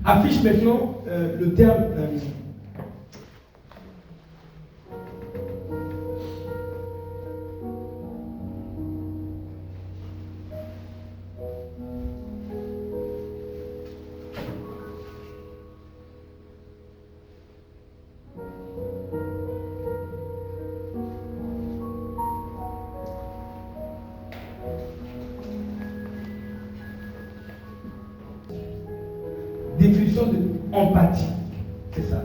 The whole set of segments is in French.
Affiche maintenant le terme d'ami. Définition de empathie, c'est ça.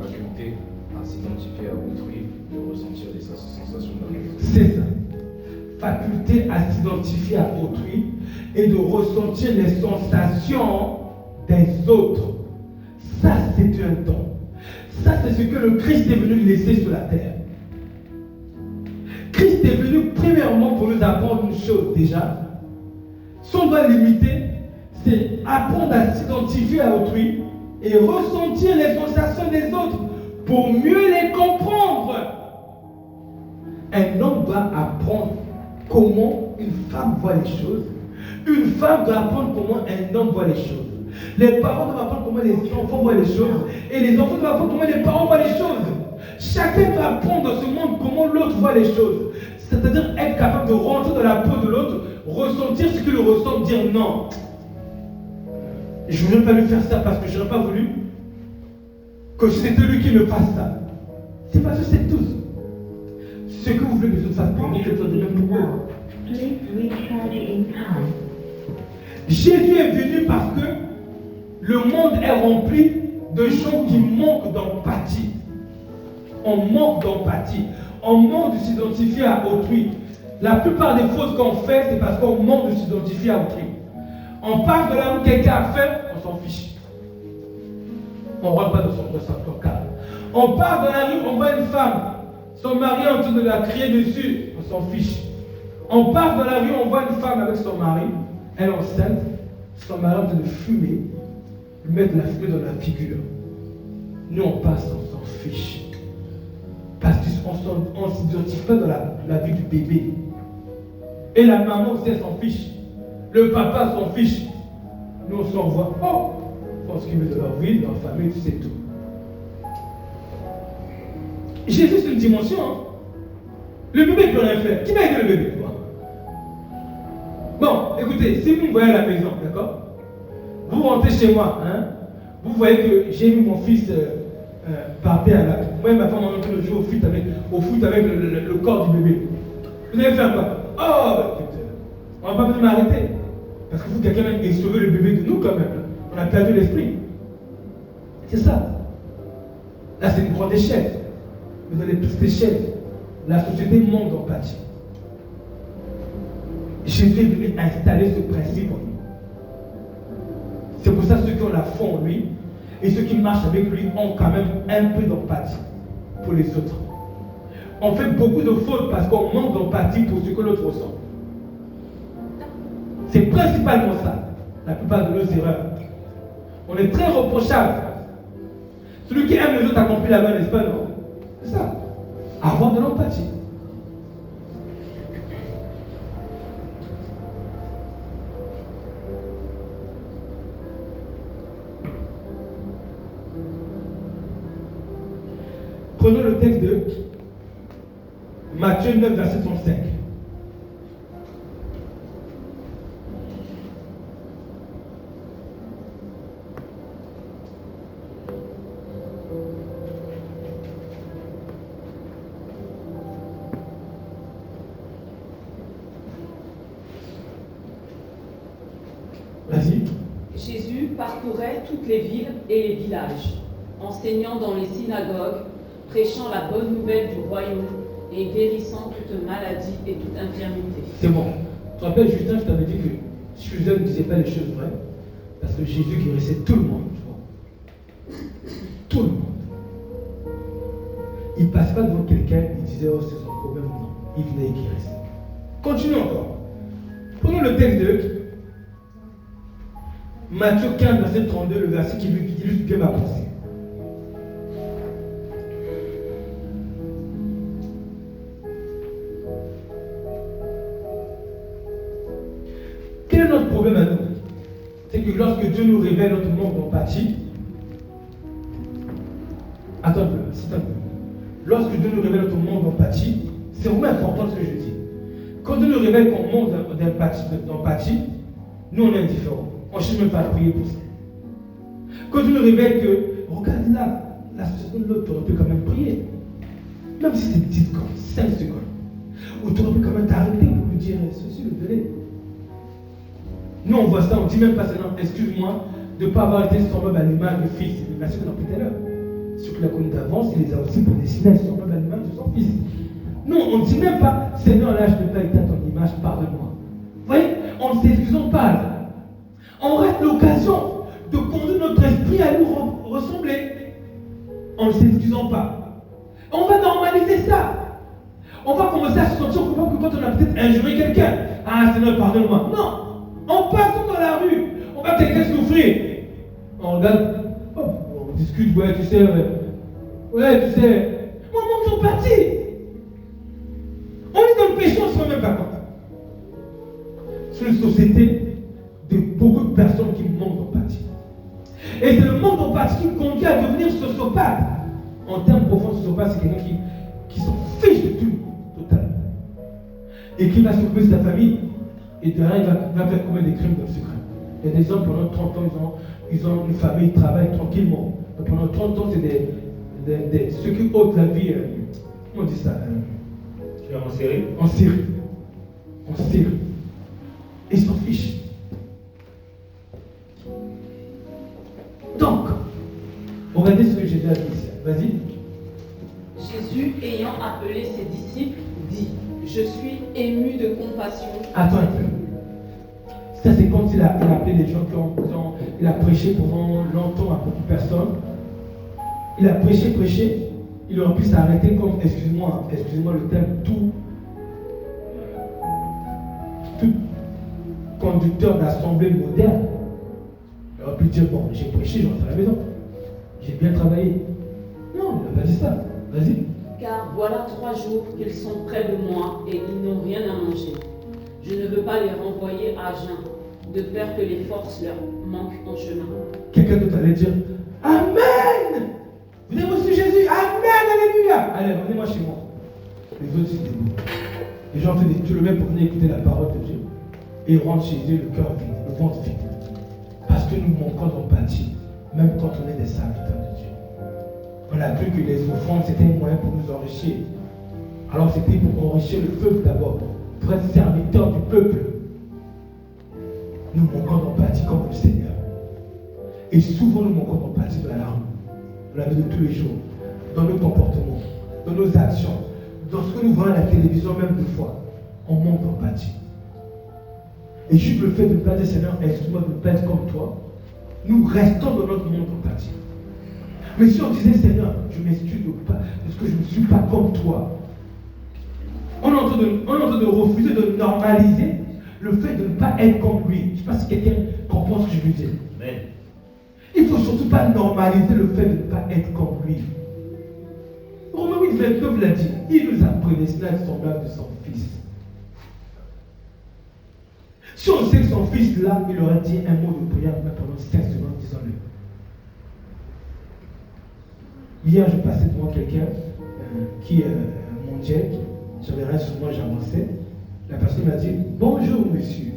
Faculté à s'identifier à autrui, de ressentir des sensations d'amour. C'est ça. Faculté à s'identifier à autrui et de ressentir les sensations des autres. Ça, c'est un don. Ça, c'est ce que le Christ est venu laisser sur la terre. Christ est venu premièrement pour nous apprendre une chose déjà. Si on doit limiter, c'est apprendre à s'identifier à autrui et ressentir les sensations des autres pour mieux les comprendre. Un homme doit apprendre comment une femme voit les choses. Une femme doit apprendre comment un homme voit les choses. Les parents doivent apprendre comment les enfants voient les choses. Et les enfants doivent apprendre comment les parents voient les choses. Chacun doit apprendre dans ce monde comment l'autre voit les choses. C'est-à-dire être capable de rentrer dans la peau de l'autre, ressentir ce qu'il ressent, dire non. Je ne voulais pas lui faire ça parce que je n'aurais pas voulu que c'était lui qui me fasse ça. C'est parce que c'est tous. Ce que vous voulez que les autres fassent pour vous, je le fais de même pour vous. Jésus est venu parce que le monde est rempli de gens qui manquent d'empathie. On manque d'empathie. On manque de s'identifier à autrui. La plupart des fautes qu'on fait, c'est parce qu'on manque de s'identifier à autrui. On passe de la rue, quelqu'un a fait, on s'en fiche. On ne rentre pas dans son cadre. On part dans la rue, on voit une femme, son mari est en train de la crier dessus, on s'en fiche. On part dans la rue, on voit une femme avec son mari, elle est enceinte, son mari est en train de fumer, lui mettre de la fumée dans la figure. Nous, on passe, on s'en fiche. Parce qu'on ne s'identifie pas dans la vie du bébé. Et la maman aussi, elle s'en fiche. Le papa s'en fiche. Nous, on s'envoie. Oh, on se met de leur vie, de leur famille, c'est tout. Jésus, c'est une dimension. Hein? Le bébé ne peut rien faire. Qui va aider le bébé? Bon, écoutez, si vous me voyez à la maison, d'accord? Vous rentrez chez moi, hein? Vous voyez que j'ai mis mon fils par terre là. Moi et ma femme, on est en train de jouer au foot avec le corps du bébé. Vous allez faire quoi? Oh, on ne va pas venir m'arrêter. Parce que vous, quelqu'un a sauvé le bébé de nous quand même. On a perdu l'esprit. C'est ça. Là, c'est une grande échelle. Vous avez plus d'échelle. La société manque d'empathie. Jésus est venu installer ce principe en nous. C'est pour ça que ceux qui ont la foi en lui et ceux qui marchent avec lui ont quand même un peu d'empathie pour les autres. On fait beaucoup de fautes parce qu'on manque d'empathie pour ce que l'autre ressent. C'est principalement ça, la plupart de nos erreurs. On est très reprochable. Celui qui aime les autres accomplit la main, n'est-ce pas, non? C'est ça. Avoir de l'empathie. Prenons le texte de Matthieu 9, verset 35. Vas-y. Jésus parcourait toutes les villes et les villages, enseignant dans les synagogues, prêchant la bonne nouvelle du royaume et guérissant toute maladie et toute infirmité. C'est bon. Tu te rappelles, Justin, je t'avais dit que Susan ne disait pas les choses vraies, parce que Jésus guérissait tout le monde. Tu vois. Tout le monde. Il ne passe pas devant quelqu'un, il disait, oh, c'est son problème. Non, il venait et guérissait. Continue encore. Prenons le texte de Matthieu 15, verset 32, le verset qui illustre bien ma pensée. Quel est notre problème à nous? C'est que lorsque Dieu nous révèle notre manque d'empathie, attends un peu, c'est un peu. Lorsque Dieu nous révèle notre manque d'empathie, c'est vraiment important ce que je dis. Quand Dieu nous révèle qu'on manque d'empathie, nous on est indifférents. On ne cherche même pas à prier pour ça. Quand Dieu nous révèle que, regarde là, la situation de l'autre, tu aurais pu quand même prier. Même si c'est une petite comme 5 secondes. Ou tu aurais pu quand même t'arrêter pour lui dire ceci, le délai. Nous on voit ça, on dit même pas seulement, excuse-moi, de ne pas avoir été semblable à l'image du Fils. C'est la suite qu'on a pris tout à l'heure. Ceux qui la connu d'avance, il les a aussi prédestinés semblable à l'image de son Fils. Non, on ne dit même pas, Seigneur, là, je n'ai pas été à ton image, pardonne-moi. Vous voyez, on ne s'excusons pas. Là. On rate l'occasion de conduire notre esprit à nous ressembler. En ne s'excusant pas. On va normaliser ça. On va commencer à se sentir coupable quand on a peut-être injurié quelqu'un. Ah, Seigneur, pardonne-moi. Non, on passe dans la rue. On va quelqu'un souffrir. On regarde, on discute, ouais, tu sais, on manque d'empathie. On est dans le péché, on ne se rend même pas compte. C'est une société de beaucoup de personnes qui manquent d'empathie. Et c'est le manque d'empathie qui conduit à devenir sociopathe. En termes profonds, sociopathe, c'est quelqu'un qui s'en fiche de tout, totalement. Et qui va s'occuper de sa famille, et derrière, il va faire commettre des crimes dans le secret. Il y a des hommes, pendant 30 ans, ils ont une famille, ils travaillent tranquillement. Mais pendant 30 ans, c'est ceux qui ôtent la vie, comment on dit ça En série. En Syrie. En Syrie. Ils s'en fichent. Donc, regardez ce que Jésus a dit ici. Vas-y. Jésus, ayant appelé ses disciples, dit: Je suis ému de compassion. Attends un peu. Ça, c'est quand il a appelé les gens il a prêché pendant longtemps à beaucoup de personnes. Il a prêché. Il aurait pu s'arrêter comme, excuse-moi le terme, tout conducteur d'assemblée moderne. Il aurait pu dire, bon, j'ai prêché, je rentre à la maison. J'ai bien travaillé. Non, il n'a pas dit ça. Vas-y. Car voilà 3 jours qu'ils sont près de moi et ils n'ont rien à manger. Je ne veux pas les renvoyer à jeun, de peur que les forces leur manquent en chemin. Quelqu'un d'autre allait dire, Amen! Vous avez reçu Jésus, Amen, Alléluia! Allez, revenez-moi chez moi. Les autres, c'est des mots. Les gens font des kilomètres pour venir écouter la parole de Dieu. Et ils rentrent chez eux le cœur vide, le ventre vide. Parce que nous manquons d'empathie, même quand on est des serviteurs de Dieu. On a cru que les offrandes, c'était un moyen pour nous enrichir. Alors c'était pour enrichir le peuple d'abord, pour être serviteur du peuple. Nous manquons d'empathie comme le Seigneur. Et souvent nous manquons d'empathie dans la rue, dans la vie de tous les jours, dans nos comportements, dans nos actions, dans ce que nous voyons à la télévision même des fois. On manque d'empathie. Et juste le fait de ne pas dire Seigneur, excuse-moi de ne pas être comme toi, nous restons dans notre manque d'empathie. Mais si on disait Seigneur, je m'excuse parce que je ne suis pas comme toi, on est en train de refuser de normaliser le fait de ne pas être comme lui. Je ne sais pas si quelqu'un comprend ce que je veux dire. Amen. Il ne faut surtout pas normaliser le fait de ne pas être comme lui. Romains 8, 29 l'a dit. Il nous a prédestinés à être semblables de son Fils. Si on sait que son Fils là, il aurait dit un mot de prière pendant 5 secondes, disons-le. Hier, je passais devant quelqu'un qui mon jet, j'avais rien sur moi, j'avançais. La personne m'a dit bonjour monsieur.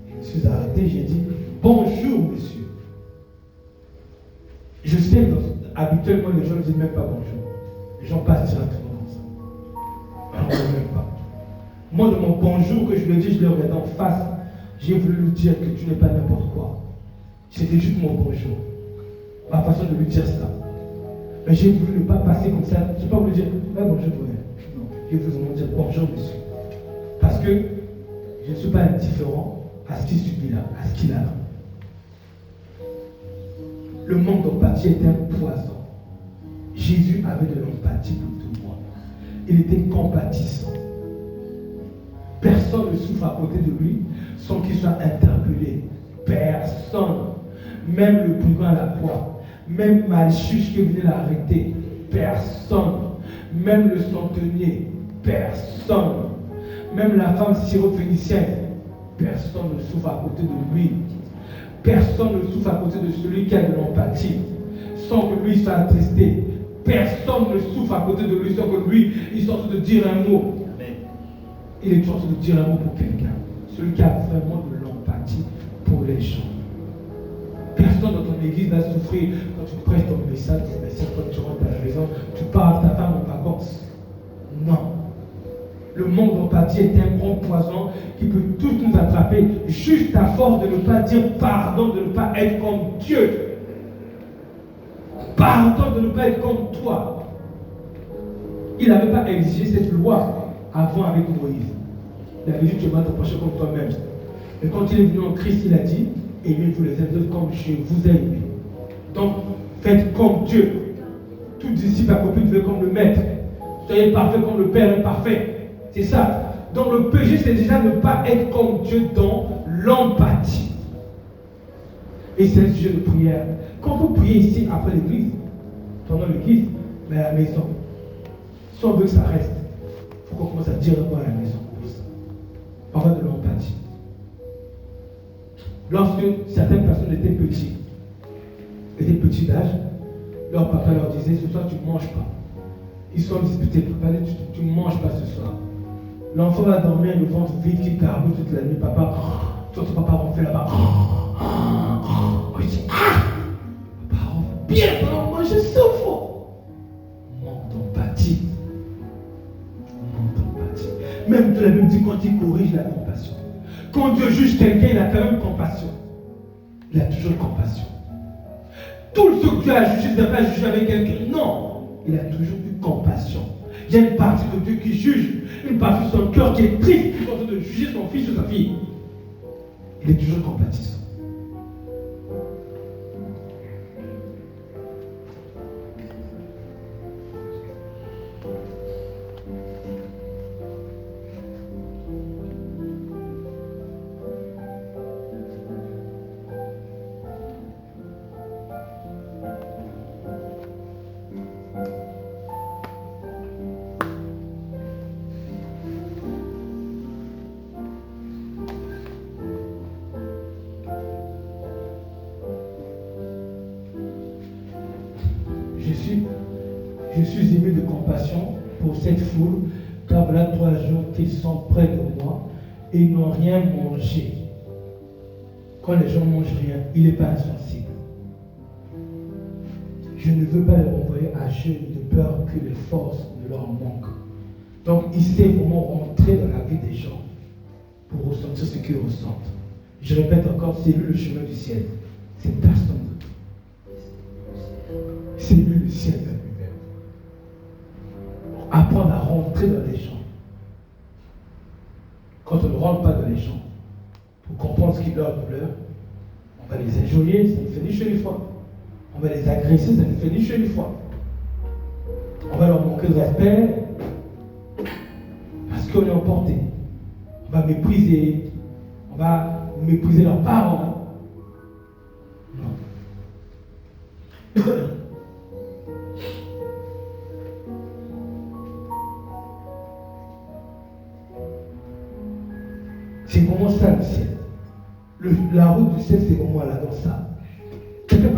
Je me suis arrêté, j'ai dit bonjour monsieur. Je sais que habituellement les gens ne disent même pas bonjour. Les gens passent directement comme ça. Alors, même pas. Moi, de mon bonjour que je lui ai dit, je l'ai regardé en face. J'ai voulu lui dire que tu n'es pas n'importe quoi. C'était juste mon bonjour. Ma façon de lui dire ça. Mais j'ai voulu ne pas passer comme ça. Je n'ai pas voulu dire bonjour. Non, j'ai voulu vraiment dire bonjour monsieur. Parce que je ne suis pas indifférent à ce qu'il subit là, à ce qu'il a là. Le manque d'empathie était un poison. Jésus avait de l'empathie pour tout le monde. Il était compatissant. Personne ne souffre à côté de lui sans qu'il soit interpellé. Personne. Même le brigand à la poire. Même Malchus qui venait l'arrêter. Personne. Même le centenier. Personne. Même la femme syrophénicienne. Personne ne souffre à côté de lui. Personne ne souffre à côté de celui qui a de l'empathie, sans que lui soit attristé. Personne ne souffre à côté de lui sans que lui, il soit en train de dire un mot. Il est en train de dire un mot pour quelqu'un. Celui qui a vraiment de l'empathie pour les gens. Personne dans ton église va souffrir quand tu prêches ton message, quand tu rentres à la maison, tu parles à ta femme en vacances. Non. Le manque d'empathie est un grand poison qui peut tous nous attraper juste à force de ne pas dire pardon, de ne pas être comme Dieu. Pardon de ne pas être comme toi. Il n'avait pas exigé cette loi avant avec Moïse. Il avait dit tu vas te pencher comme toi-même. Et quand il est venu en Christ, il a dit aimez-vous les uns les autres comme je vous ai aimé. Donc, faites comme Dieu. Tout disciple accompli devait comme le maître. Soyez parfait comme le Père est parfait. C'est ça. Donc, le péché, c'est déjà ne pas être comme Dieu dans l'empathie. Et c'est un sujet de prière. Quand vous priez ici, après l'église, pendant l'église, mais à la maison, si on veut que ça reste, il faut qu'on commence à dire un mot à la maison. Parole de l'empathie. Lorsque certaines personnes étaient petits d'âge, leur papa leur disait ce soir tu ne manges pas. Ils sont disputés, papa dit tu ne manges pas ce soir. L'enfant va dormir le ventre vide qui carbone toute la nuit, papa, toi ton papa ronfle là-bas. Il dit papa ronfle bien pendant moi je souffre. Manque d'empathie. Même de la Bible dit quand il corrige la compassion. Quand Dieu juge quelqu'un, il a quand même compassion. Il a toujours compassion. Tout ce que Dieu a jugé, il n'a pas jugé avec quelqu'un. Non, il a toujours eu compassion. Il y a une partie de Dieu qui juge, une partie de son cœur qui est triste, qui est en train de juger son fils ou sa fille. Il est toujours compatissant. Je suis ému de compassion pour cette foule, car voilà 3 jours qu'ils sont près de moi et ils n'ont rien mangé. Quand les gens ne mangent rien, il n'est pas insensible. Je ne veux pas les renvoyer à genoux de peur que les forces ne leur manquent. Donc il sait comment rentrer dans la vie des gens pour ressentir ce qu'ils ressentent. Je répète encore, c'est lui le chemin du ciel. C'est personne. C'est lui le ciel de lui-même. Apprendre à rentrer dans les gens. Quand on ne rentre pas dans les gens, pour comprendre ce qui est leur douleur, on va les injurier, ça ne fait ni chaud ni froid. On va les agresser, ça ne fait ni chaud ni froid. On va leur manquer de respect parce qu'on est emporté. On va mépriser leurs parents. Non. C'est vraiment ça le ciel. La route du ciel, c'est vraiment là, dans ça. Quelqu'un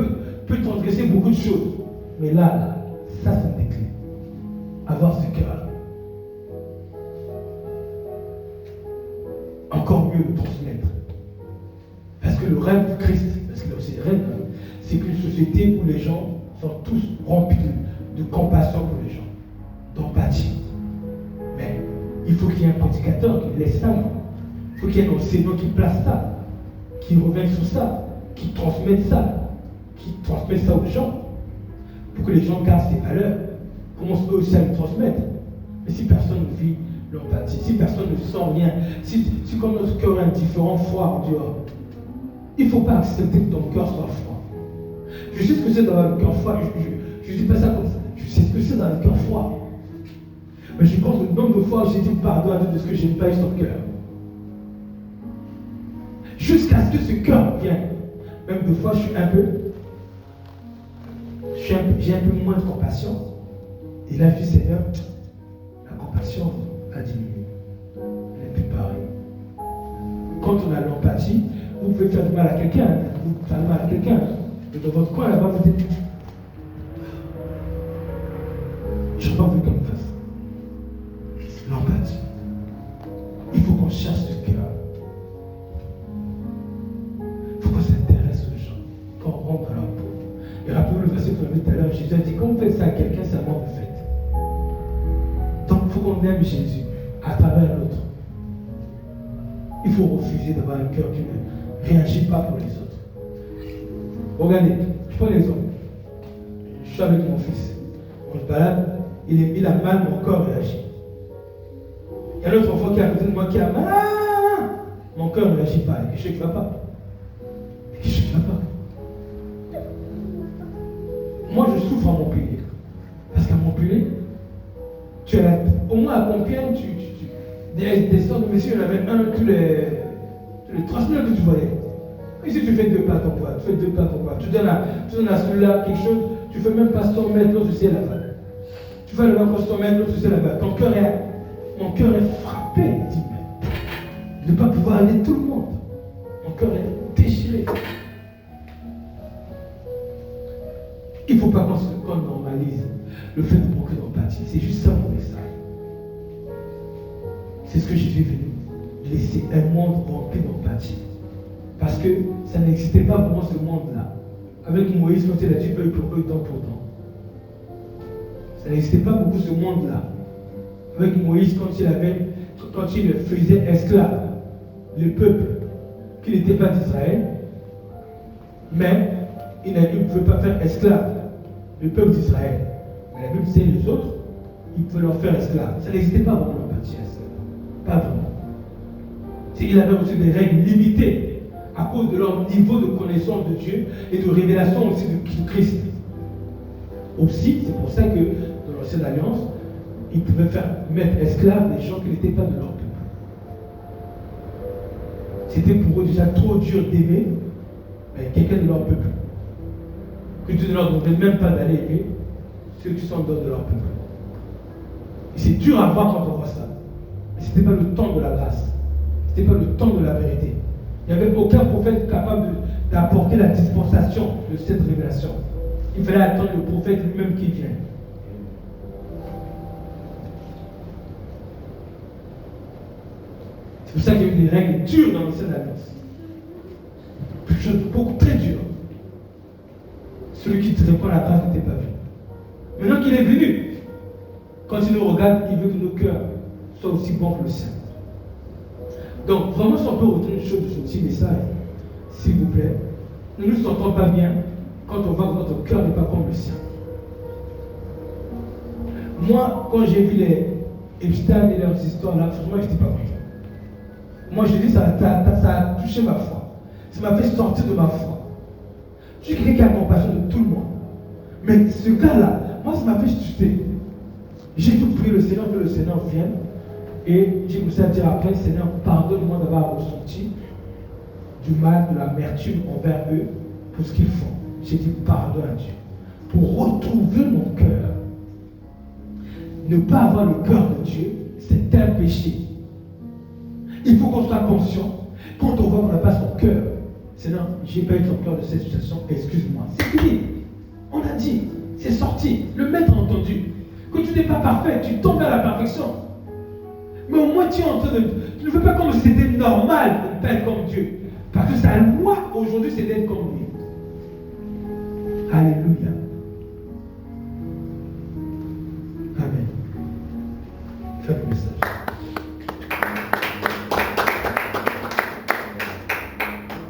peut transgresser beaucoup de choses. Mais là, ça c'est des clés. Avoir ce cœur. Encore mieux le transmettre. Parce que le rêve du Christ, parce qu'il a aussi le rêve, c'est qu'une société où les gens sont tous remplis de compassion pour les gens, d'empathie. Mais il faut qu'il y ait un prédicateur qui laisse ça. Il faut qu'il y ait un enseignant qui place ça, qui revienne sur ça, qui transmette ça aux gens, pour que les gens gardent ces valeurs, commencent eux aussi à les transmettre. Mais si personne ne vit l'empathie, si personne ne sent rien, si comme notre cœur est indifférent, froid en dehors, il ne faut pas accepter que ton cœur soit froid. Je sais ce que c'est dans le cœur froid, je ne dis pas ça comme ça, je sais ce que c'est dans le cœur froid. Mais je pense que le nombre de fois où j'ai dit pardon à Dieu de ce que je n'ai pas eu son cœur. Jusqu'à ce que ce cœur vienne. Même des fois, j'ai un peu moins de compassion. Et là, je dis, Seigneur, la compassion a diminué. Elle n'est plus pareille. quand on a l'empathie, vous pouvez faire du mal à quelqu'un. Vous faites du mal à quelqu'un. Et dans votre coin là-bas, vous dites, je n'ai pas voulu qu'on me fasse. L'empathie. Il faut qu'on cherche ce cœur. Il faut qu'on s'intéresse aux gens, qu'on rentre dans leur peau. Et rappelez-vous le verset qu'on a vu tout à l'heure, Jésus a dit, quand vous faites ça à quelqu'un, c'est à moi que vous faites. Donc il faut qu'on aime Jésus à travers l'autre. Il faut refuser d'avoir un cœur qui ne réagit pas pour les autres. Regardez, je prends l'exemple. Je suis avec mon fils. On se balade, il a mal, mon corps réagit. Il y a l'autre enfant qui est à côté de moi qui a mal. Mon cœur ne réagit pas. Et je sais qu'il ne va pas. Et je sais qu'il ne va pas. Moi, je souffre à Montpellier. Parce qu'à Montpellier, tu as au moins à Compiègne, des sortes de messieurs, il y en avait un tous les 3 semaines que tu voyais. Ici, tu fais 2 pas ton poids, tu fais 2 pas ton poids. Tu donnes à celui-là quelque chose, tu ne fais même pas 100 mètres, l'autre c'est là-bas. Tu fais le même 100 mètres, l'autre c'est là-bas. Mon cœur est frappé. Il dit, de ne pas pouvoir aller tout le monde. Mon cœur est déchiré. Il ne faut pas qu'on normalise le fait de manquer d'empathie. C'est juste ça mon message. C'est ce que Jésus est venu laisser un monde rempli d'empathie. Parce que ça n'existait pas vraiment ce monde-là. Avec Moïse, quand il a dit œil pour œil, dent pour dent. Ça n'existait pas beaucoup ce monde-là. Avec Moïse, quand il faisait esclave le peuple qui n'était pas d'Israël, mais il ne pouvait pas faire esclave le peuple d'Israël. Mais la Bible disait les autres, il pouvait leur faire esclave. Ça n'existait pas vraiment l'empathie à ça. Pas vraiment. Il avait aussi des règles limitées à cause de leur niveau de connaissance de Dieu et de révélation aussi de Christ. Aussi, c'est pour ça que dans l'ancienne alliance, ils pouvaient mettre esclaves des gens qui n'étaient pas de leur peuple. C'était pour eux déjà trop dur d'aimer quelqu'un de leur peuple. Que Dieu ne leur demandait même pas d'aller aimer ceux qui sont de leur peuple. Et c'est dur à voir quand on voit ça. Mais ce n'était pas le temps de la grâce. Ce n'était pas le temps de la vérité. Il n'y avait aucun prophète capable d'apporter la dispensation de cette révélation. Il fallait attendre le prophète lui-même qui vient. C'est pour ça qu'il y a eu des règles dures dans l'ancienne alliance. Quelque chose de beaucoup très dur. Celui qui te répond à la grâce n'était pas vu. Maintenant qu'il est venu, quand il nous regarde, il veut que nos cœurs soient aussi bons que le sien. Donc, vraiment, si on peut retenir une chose de ce petit message, s'il vous plaît, ne nous sentons pas bien quand on voit que notre cœur n'est pas comme le sien. Moi, quand j'ai vu les Epstein et leurs histoires là, franchement, je n'étais pas content. Moi, je dis, ça a touché ma foi. Ça m'a fait sortir de ma foi. Je suis quelqu'un qui a compassion de tout le monde. Mais ce gars-là, moi, ça m'a fait chuter. J'ai tout prié le Seigneur, que le Seigneur vienne. Et j'ai commencé à dire après, Seigneur, pardonne-moi d'avoir ressenti du mal, de l'amertume envers eux pour ce qu'ils font. J'ai dit pardon à Dieu. Pour retrouver mon cœur. Ne pas avoir le cœur de Dieu, c'est un péché. Il faut qu'on soit conscient, quand on voit qu'on n'a pas son cœur, Seigneur, j'ai pas eu ton cœur de cette situation, excuse-moi. C'est fini. On a dit, c'est sorti. Le maître a entendu. Que tu n'es pas parfait, tu tombes vers la perfection. Mais au moins tu es en train de. Tu ne veux pas comme si c'était normal d'être comme Dieu. Parce que sa loi aujourd'hui, c'est d'être comme lui. Alléluia. Amen. Faites le message.